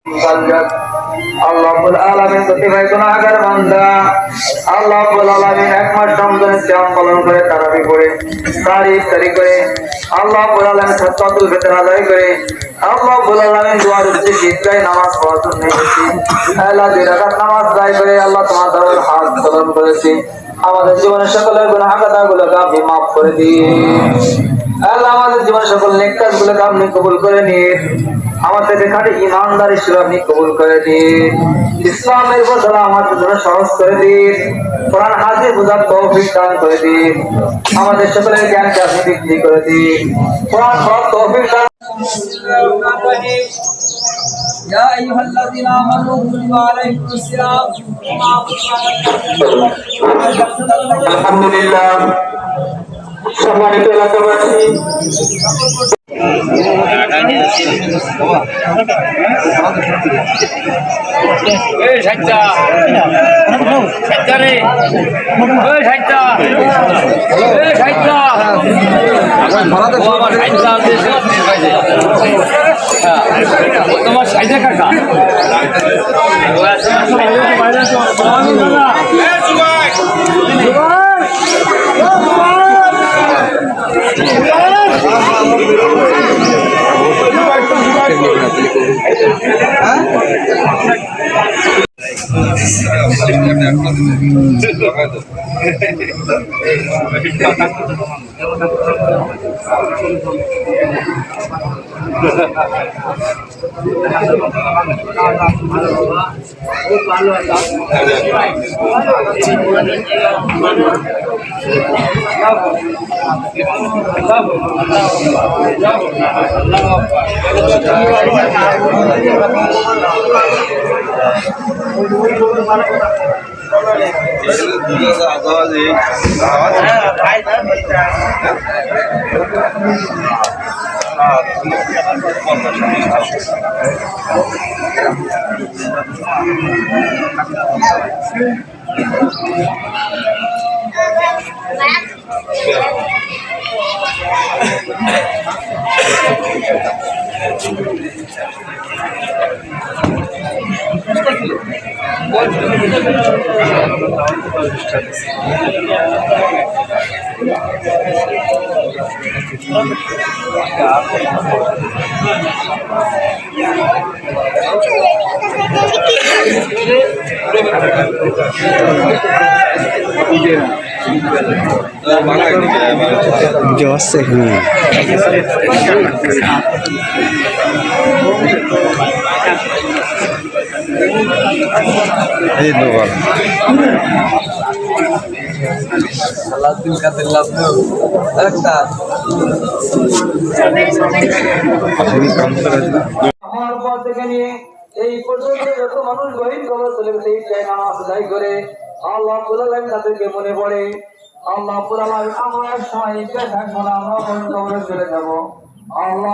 আল্লাহ রাব্বুল আলামিন প্রতিভায় গুনাহগার বান্দা আল্লাহ রাব্বুল আলামিন এক মাস রমজানের সিয়াম পালন করে তারাবি করে ইফতারি করে আল্লাহ রাব্বুল আলামিন সালাতুল ফিতর আদায় করে আল্লাহ রাব্বুল আলামিন দুয়ার উদ্দেশ্যে ঈদগাহে নামাজ পড়ার জন্য এসেছি। আল্লাহ দুই রাকাত নামাজ আদায় করে আল্লাহ তোমার দরবারে হাত তোলন করেছি। আমাদের জীবনের সকল গুনাহগুলোকে আপনি মাফ করে দিন। আল্লাহ আমাদের জীবনের সকল নেক কাজগুলোকে আপনি কবুল করে নিন। আমাদের খাঁটি ঈমানদার হিসেবে আপনি কবুল করে দিন। ইসলামের বোঝা আমাদের জন্য সহজ করে দিন। কোরআন হাদিস বোঝার তৌফিক দান করে দিন। আমাদের সকলের জ্ঞানকে আপনি বৃদ্ধি করে দিন। কোরআন পড়ার তৌফিক দান। يا أيها الذين آمنوا كتب عليكم الصيام الحمد لله সম্মানিত এলাকাবাসী তোমার সাইজে কাকা Jose ini dua. Salatin kata labu, একটা আমার পর থেকে নিয়ে এই পর্যন্ত যত মানুষ গহীন কবর চলে গেছে এই টাইম নামাজ আদায় করে আল্লাহ পুরালাম তাদেরকে মনে পড়ে আল্লাহ পুরালাম আমরা সময় থাকবো না আমরা কবরে চলে যাবো আল্লাহ